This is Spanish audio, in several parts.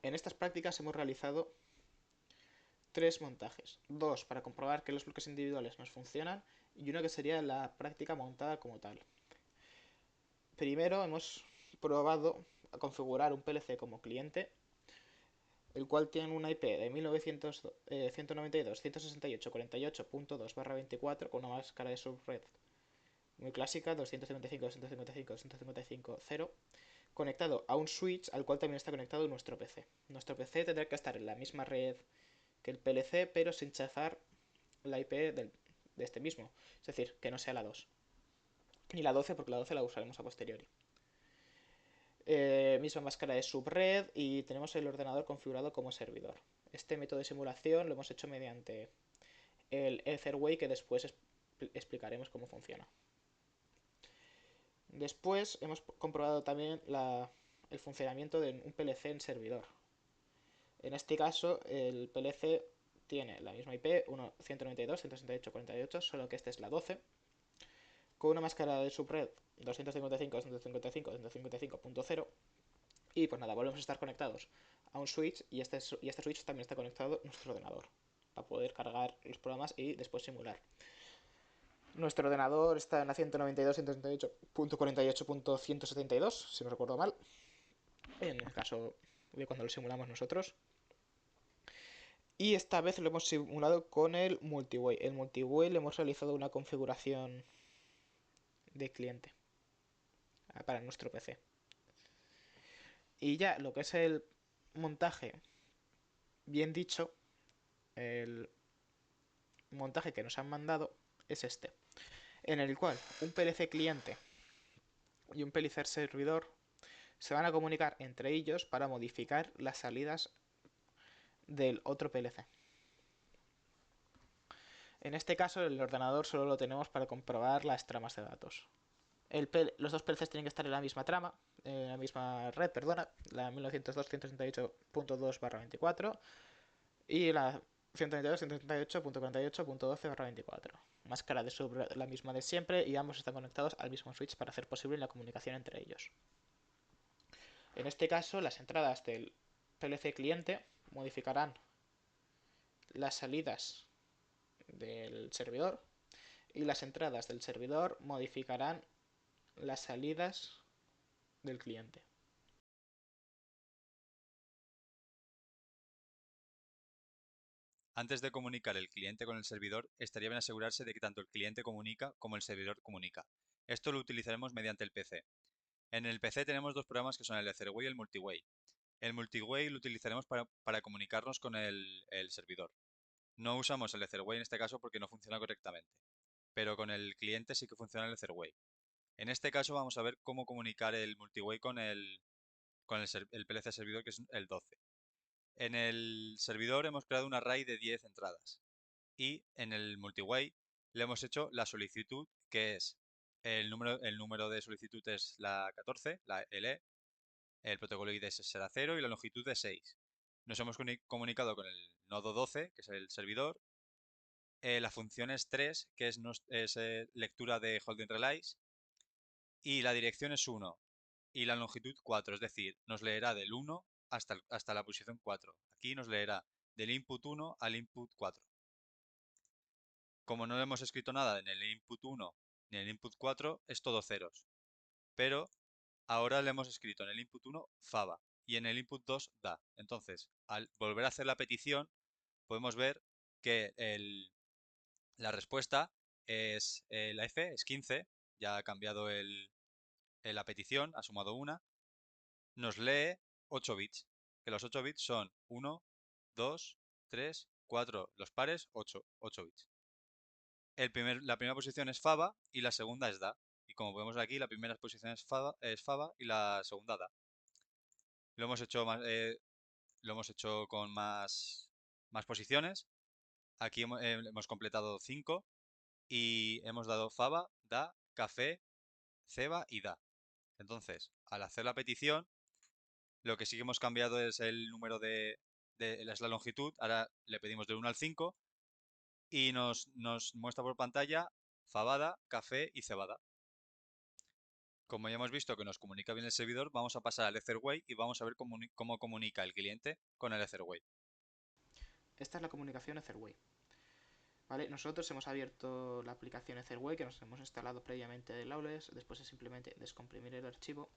En estas prácticas hemos realizado tres montajes. Dos para comprobar que los bloques individuales nos funcionan y uno que sería la práctica montada como tal. Primero hemos probado a configurar un PLC como cliente, el cual tiene una IP de 192.168.48.2/24 con una máscara de subred muy clásica, 255.255.255.0, conectado a un switch al cual también está conectado nuestro PC. Nuestro PC tendrá que estar en la misma red que el PLC, pero sin chafar la IP de este mismo. Es decir, que no sea la 2. Ni la 12, porque la 12 la usaremos a posteriori. Misma máscara de subred y tenemos el ordenador configurado como servidor. Este método de simulación lo hemos hecho mediante el Etherway, que después explicaremos cómo funciona. Después hemos comprobado también el funcionamiento de un PLC en servidor. En este caso, el PLC tiene la misma IP, 192.168.48, solo que esta es la 12, con una máscara de subred 255.255.255.0. Y pues nada, volvemos a estar conectados a un switch y este switch también está conectado a nuestro ordenador para poder cargar los programas y después simular. Nuestro ordenador está en la 192.168.48.172, si no recuerdo mal, en el caso de cuando lo simulamos nosotros. Y esta vez lo hemos simulado con el Multiway. El Multiway le hemos realizado una configuración de cliente para nuestro PC. Y ya lo que es el montaje, bien dicho, el montaje que nos han mandado es este, en el cual un PLC cliente y un PLC servidor se van a comunicar entre ellos para modificar las salidas del otro PLC. En este caso, el ordenador solo lo tenemos para comprobar las tramas de datos. Los dos PLCs tienen que estar en la misma trama, en la misma red, perdona, la 1902.168.2/24 y la 192.168.48.12/24. Máscara de sub la misma de siempre y ambos están conectados al mismo switch para hacer posible la comunicación entre ellos. En este caso, las entradas del PLC cliente modificarán las salidas del servidor y las entradas del servidor modificarán las salidas del cliente. Antes de comunicar el cliente con el servidor, estaría bien asegurarse de que tanto el cliente comunica como el servidor comunica. Esto lo utilizaremos mediante el PC. En el PC tenemos dos programas que son el Etherway y el Multiway. El Multiway lo utilizaremos para comunicarnos con el servidor. No usamos el Etherway en este caso porque no funciona correctamente, pero con el cliente sí que funciona el Etherway. En este caso vamos a ver cómo comunicar el Multiway con el PLC servidor, que es el 12. En el servidor hemos creado un array de 10 entradas y en el Multiway le hemos hecho la solicitud, que es el número de solicitud es la 14, la LE, el protocolo ID será 0 y la longitud de 6. Nos hemos comunicado con el nodo 12, que es el servidor. La función es 3, que es lectura de holding relays, y la dirección es 1 y la longitud 4, es decir, nos leerá del 1 hasta la posición 4. Aquí nos leerá del input 1 al input 4. Como no hemos escrito nada en el input 1 ni en el input 4, es todo ceros. Pero ahora le hemos escrito en el input 1 faba y en el input 2 da. Entonces, al volver a hacer la petición, podemos ver que la respuesta es la F, es 15, ya ha cambiado la petición, ha sumado una, nos lee 8 bits, que los 8 bits son 1, 2, 3, 4, los pares, 8 bits. La primera posición es faba y la segunda es da. Y como podemos ver aquí, la primera posición es faba y la segunda da. Lo hemos hecho con más posiciones. Aquí hemos completado 5 y hemos dado faba, da, café, ceba y da. Entonces, al hacer la petición, lo que sí que hemos cambiado es el número es la longitud. Ahora le pedimos del 1 al 5 y nos muestra por pantalla fabada, café y cebada. Como ya hemos visto que nos comunica bien el servidor, vamos a pasar al Etherway y vamos a ver cómo comunica el cliente con el Etherway. Esta es la comunicación Etherway. ¿Vale? Nosotros hemos abierto la aplicación Etherway que nos hemos instalado previamente de Lawless. Después es simplemente descomprimir el archivo.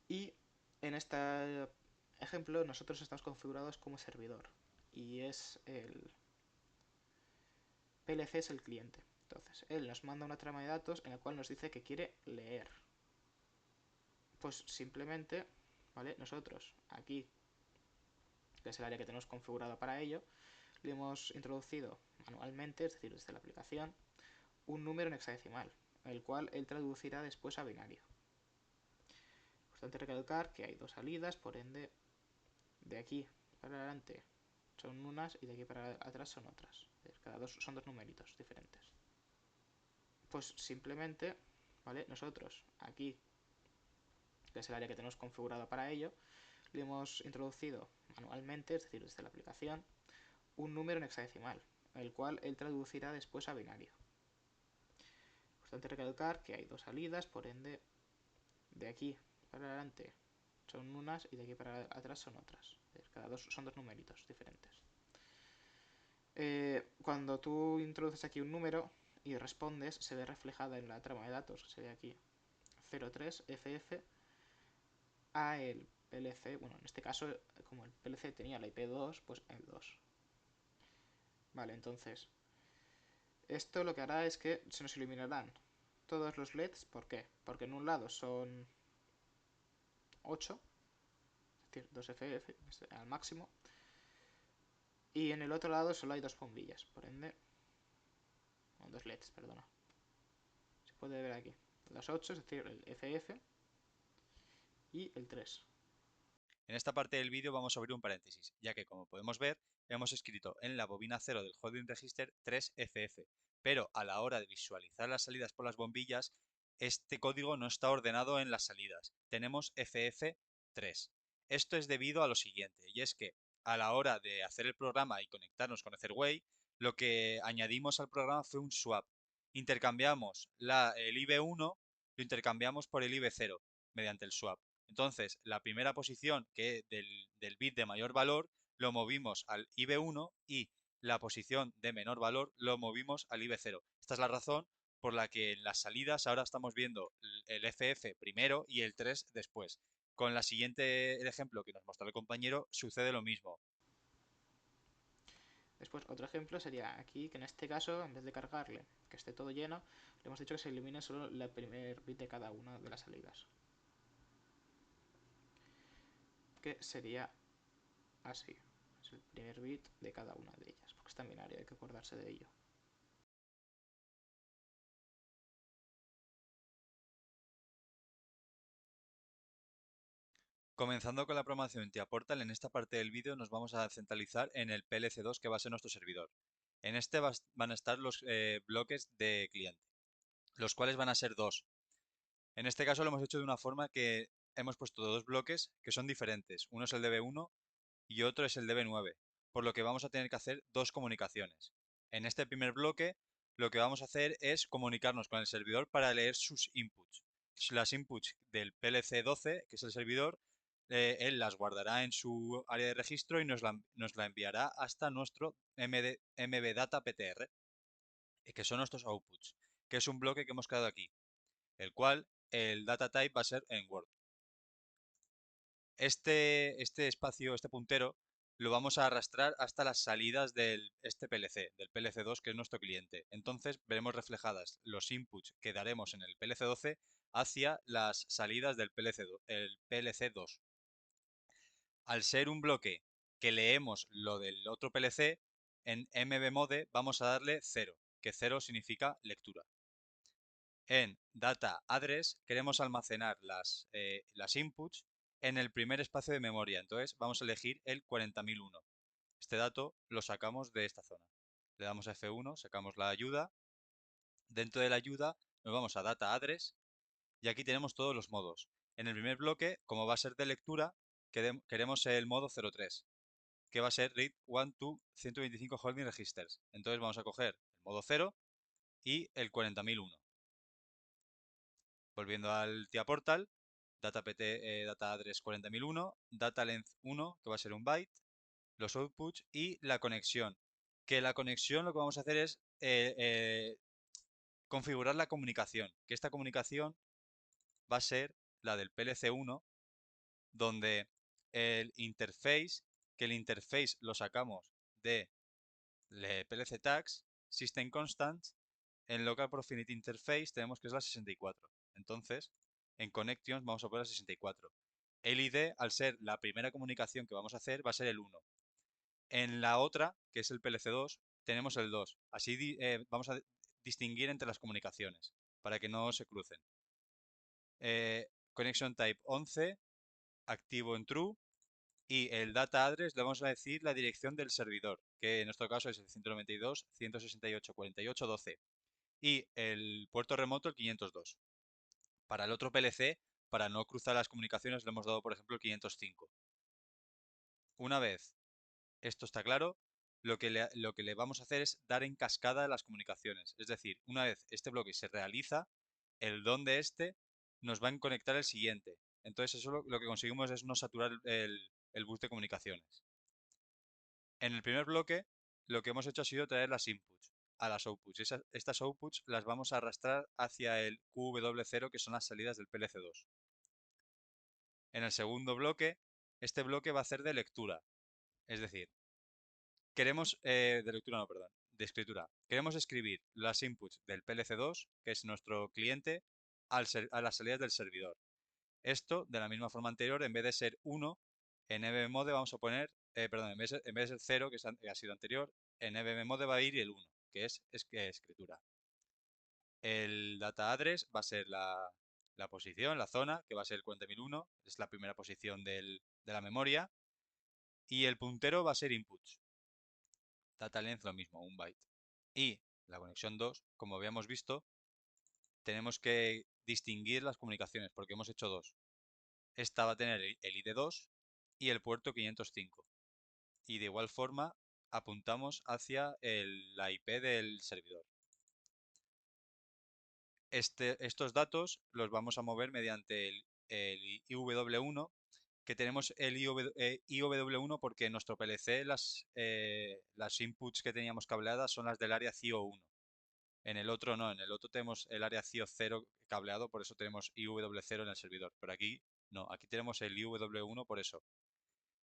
Y en este ejemplo nosotros estamos configurados como servidor. Y es el PLC es el cliente. Entonces, él nos manda una trama de datos en la cual nos dice que quiere leer. Pues simplemente, ¿vale? Nosotros aquí, que es el área que tenemos configurada para ello, le hemos introducido manualmente, es decir, desde la aplicación, un número en hexadecimal, el cual él traducirá después a binario. Importante recalcar que hay dos salidas, por ende, de aquí para adelante son unas y de aquí para atrás son otras. Cada dos son dos numeritos diferentes. Pues simplemente, ¿vale? Nosotros aquí, que es el área que tenemos configurada para ello, le hemos introducido manualmente, es decir, desde la aplicación, un número en hexadecimal, el cual él traducirá después a binario. Importante recalcar que hay dos salidas, por ende, de aquí para adelante son unas y de aquí para atrás son otras. Cada dos son dos numeritos diferentes. Cuando tú introduces aquí un número y respondes, se ve reflejada en la trama de datos, que se ve aquí 03FF a el PLC, bueno, en este caso, como el PLC tenía la IP2, pues el 2. Vale, entonces, esto lo que hará es que se nos iluminarán todos los LEDs. ¿Por qué? Porque en un lado son 8, es decir, 2FF al máximo, y en el otro lado solo hay dos bombillas, por ende, no, dos LEDs, perdona. Se puede ver aquí. Los 8, es decir, el FF y el 3. En esta parte del vídeo vamos a abrir un paréntesis, ya que como podemos ver, hemos escrito en la bobina 0 del holding register 3FF, pero a la hora de visualizar las salidas por las bombillas, este código no está ordenado en las salidas. Tenemos FF3. Esto es debido a lo siguiente, y es que a la hora de hacer el programa y conectarnos con Etherway, lo que añadimos al programa fue un swap. Intercambiamos el IB1, lo intercambiamos por el IB0 mediante el swap. Entonces, la primera posición del bit de mayor valor lo movimos al IB1 y la posición de menor valor lo movimos al IB0. Esta es la razón por la que en las salidas ahora estamos viendo el FF primero y el 3 después. Con la siguiente ejemplo que nos mostró el compañero sucede lo mismo. Después, otro ejemplo sería aquí, que en este caso, en vez de cargarle que esté todo lleno, le hemos dicho que se elimine solo el primer bit de cada una de las salidas. Que sería así. Es el primer bit de cada una de ellas, porque está en binario, hay que acordarse de ello. Comenzando con la programación en TIA-Portal, en esta parte del vídeo nos vamos a centralizar en el PLC2 que va a ser nuestro servidor. En este van a estar los bloques de cliente, los cuales van a ser dos. En este caso lo hemos hecho de una forma que hemos puesto dos bloques que son diferentes. Uno es el DB1 y otro es el DB9, por lo que vamos a tener que hacer dos comunicaciones. En este primer bloque lo que vamos a hacer es comunicarnos con el servidor para leer sus inputs. Las inputs del PLC12, que es el servidor, él las guardará en su área de registro y nos la enviará hasta nuestro MBData PTR, que son nuestros outputs, que es un bloque que hemos creado aquí, el cual el data type va a ser en Word. Este espacio, este puntero, lo vamos a arrastrar hasta las salidas del PLC, del PLC2, que es nuestro cliente. Entonces veremos reflejadas los inputs que daremos en el PLC12 hacia las salidas del PLC2. Al ser un bloque que leemos lo del otro PLC, en mbmode vamos a darle 0, que 0 significa lectura. En data address queremos almacenar las inputs en el primer espacio de memoria. Entonces vamos a elegir el 40001. Este dato lo sacamos de esta zona. Le damos a F1, sacamos la ayuda. Dentro de la ayuda nos vamos a data address y aquí tenemos todos los modos. En el primer bloque, como va a ser de lectura, queremos el modo 03, que va a ser read 1 to 125 holding registers. Entonces vamos a coger el modo 0 y el 40001. Volviendo al TIA Portal, data address 40001, data length 1, que va a ser un byte, los outputs y la conexión. Que la conexión lo que vamos a hacer es configurar la comunicación. Que esta comunicación va a ser la del PLC1, donde el interface, que el interface lo sacamos de PLC tags, system constants, en local proximity interface tenemos que es la 64. Entonces, en connections vamos a poner la 64. El ID, al ser la primera comunicación que vamos a hacer, va a ser el 1. En la otra, que es el PLC2, tenemos el 2. Así vamos a distinguir entre las comunicaciones, para que no se crucen. Connection type 11, activo en true, y el data address le vamos a decir la dirección del servidor, que en nuestro caso es el 192.168.48.12, y el puerto remoto el 502. Para el otro PLC, para no cruzar las comunicaciones, le hemos dado, por ejemplo, el 505. Una vez esto está claro, lo que le vamos a hacer es dar en cascada las comunicaciones. Es decir, una vez este bloque se realiza, el don de este nos va a conectar el siguiente. Entonces eso lo que conseguimos es no saturar el bus de comunicaciones. En el primer bloque, lo que hemos hecho ha sido traer las inputs a las outputs. Estas outputs las vamos a arrastrar hacia el QW0, que son las salidas del PLC2. En el segundo bloque, este bloque va a hacer de lectura. Es decir, queremos, de lectura no, perdón, de escritura. Queremos escribir las inputs del PLC2, que es nuestro cliente, a las salidas del servidor. Esto, de la misma forma anterior, en vez de ser 1, en EBMode vamos a poner, perdón, en vez de ser 0, que ha sido anterior, en EBMode va a ir el 1, que es escritura. El data address va a ser la posición, la zona, que va a ser el 40001, es la primera posición de la memoria, y el puntero va a ser inputs. Data length lo mismo, un byte. Y la conexión 2, como habíamos visto, tenemos que distinguir las comunicaciones, porque hemos hecho dos. Esta va a tener el ID2 y el puerto 505. Y de igual forma apuntamos hacia la IP del servidor. Estos datos los vamos a mover mediante el IW1, que tenemos el IW1 porque en nuestro PLC las inputs que teníamos cableadas son las del área CIO1. En el otro no, en el otro tenemos el área CIO0 cableado, por eso tenemos IW0 en el servidor. Pero aquí no, aquí tenemos el IW1 por eso.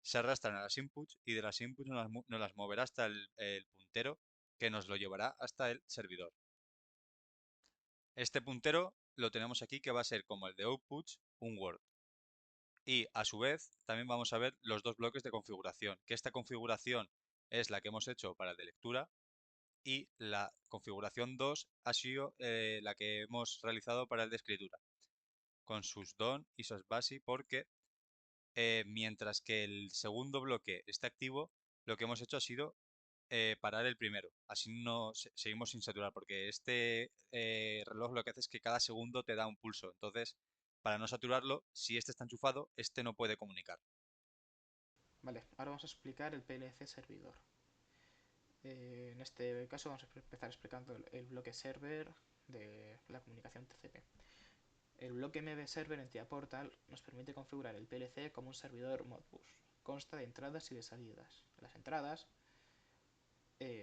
Se arrastran a las inputs y de las inputs nos las moverá hasta el puntero que nos lo llevará hasta el servidor. Este puntero lo tenemos aquí que va a ser como el de outputs, un Word. Y a su vez también vamos a ver los dos bloques de configuración, que esta configuración es la que hemos hecho para el de lectura y la configuración 2 ha sido la que hemos realizado para el de escritura, con sus don y sus basi, porque mientras que el segundo bloque está activo, lo que hemos hecho ha sido parar el primero. Así no seguimos sin saturar, porque este reloj lo que hace es que cada segundo te da un pulso. Entonces, para no saturarlo, si este está enchufado, este no puede comunicar. Vale, ahora vamos a explicar el PLC servidor. En este caso vamos a empezar explicando el bloque server de la comunicación TCP. El bloque MB Server en TIA Portal nos permite configurar el PLC como un servidor Modbus. Consta de entradas y de salidas. Las entradas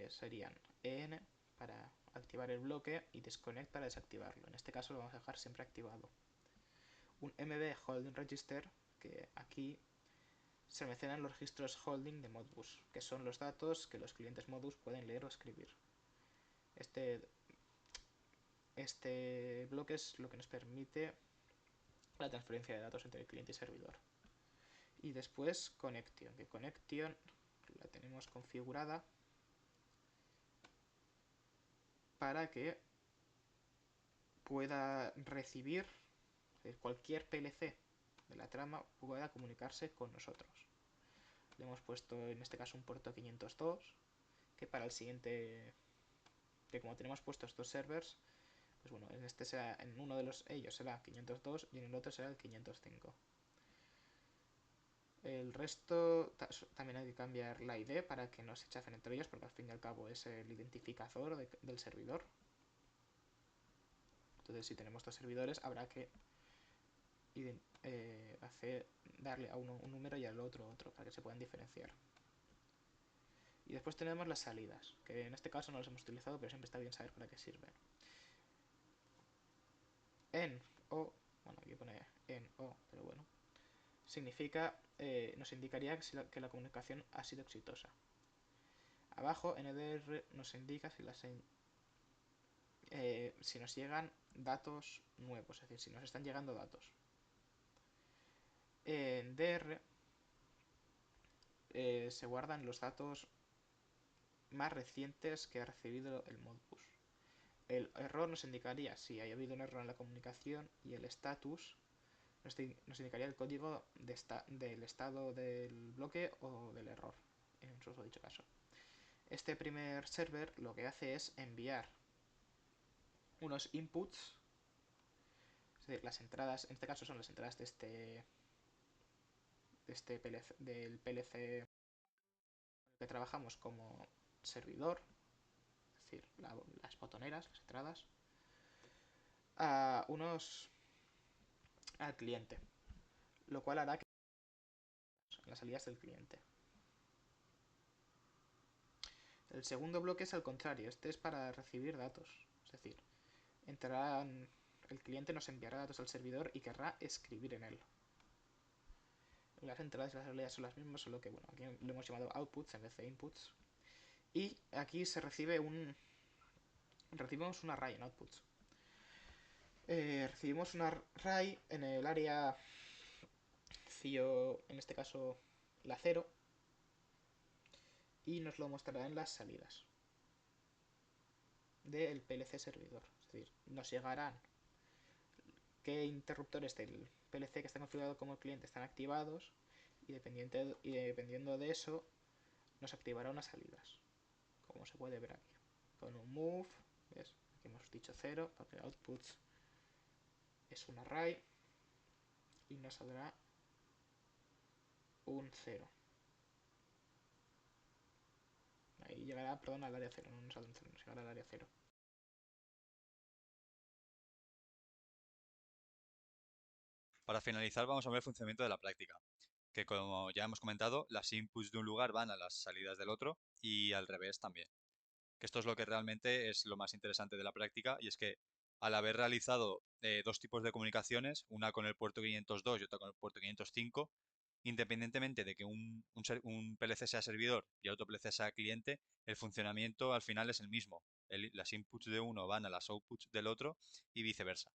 serían EN para activar el bloque y disconnect para desactivarlo. En este caso lo vamos a dejar siempre activado. Un MB Holding Register, que aquí se mencionan los registros holding de Modbus, que son los datos que los clientes Modbus pueden leer o escribir. Este bloque es lo que nos permite la transferencia de datos entre el cliente y servidor. Y después Connection, que Connection la tenemos configurada para que pueda recibir cualquier PLC de la trama pueda comunicarse con nosotros. Le hemos puesto en este caso un puerto 502 que para el siguiente, que como tenemos puestos dos servers, pues bueno, en uno de ellos será 502 y en el otro será el 505. El resto también hay que cambiar la ID para que no se chafen entre ellos, porque al fin y al cabo es el identificador del servidor. Entonces, si tenemos dos servidores, habrá que darle a uno un número y al otro otro, para que se puedan diferenciar. Y después tenemos las salidas, que en este caso no las hemos utilizado, pero siempre está bien saber para qué sirven. En o, bueno, aquí pone en o, pero bueno, significa, nos indicaría que la comunicación ha sido exitosa. Abajo, NDR nos indica si nos llegan datos nuevos, es decir, si nos están llegando datos. En DR se guardan los datos más recientes que ha recibido el Modbus. El error nos indicaría si ha habido un error en la comunicación y el status nos indicaría el código del estado del bloque o del error, en su dicho caso. Este primer server lo que hace es enviar unos inputs, es decir, las entradas, en este caso son las entradas del PLC que trabajamos como servidor, es decir, las botoneras, las entradas, a unos al cliente, lo cual hará que las salidas del cliente. El segundo bloque es al contrario, este es para recibir datos, es decir, el cliente nos enviará datos al servidor y querrá escribir en él. Las entradas y las salidas son las mismas, solo que bueno, aquí lo hemos llamado outputs en vez de inputs. Y aquí recibimos un array en outputs. Recibimos un array en el área CIO, en este caso la 0, y nos lo mostrará en las salidas del PLC servidor. Es decir, nos llegarán qué interruptores del PLC que está configurado como cliente están activados y dependiendo de eso nos activará unas salidas, como se puede ver aquí. Con un move, ¿ves? Aquí hemos dicho 0 porque outputs es un array y nos saldrá un 0. Ahí llegará, perdón, al área 0, no nos saldrá un 0, nos llegará al área 0. Para finalizar, vamos a ver el funcionamiento de la práctica, que como ya hemos comentado, las inputs de un lugar van a las salidas del otro y al revés también. Que esto es lo que realmente es lo más interesante de la práctica, y es que al haber realizado dos tipos de comunicaciones, una con el puerto 502 y otra con el puerto 505, independientemente de que un PLC sea servidor y otro PLC sea cliente, el funcionamiento al final es el mismo. Las inputs de uno van a las outputs del otro y viceversa.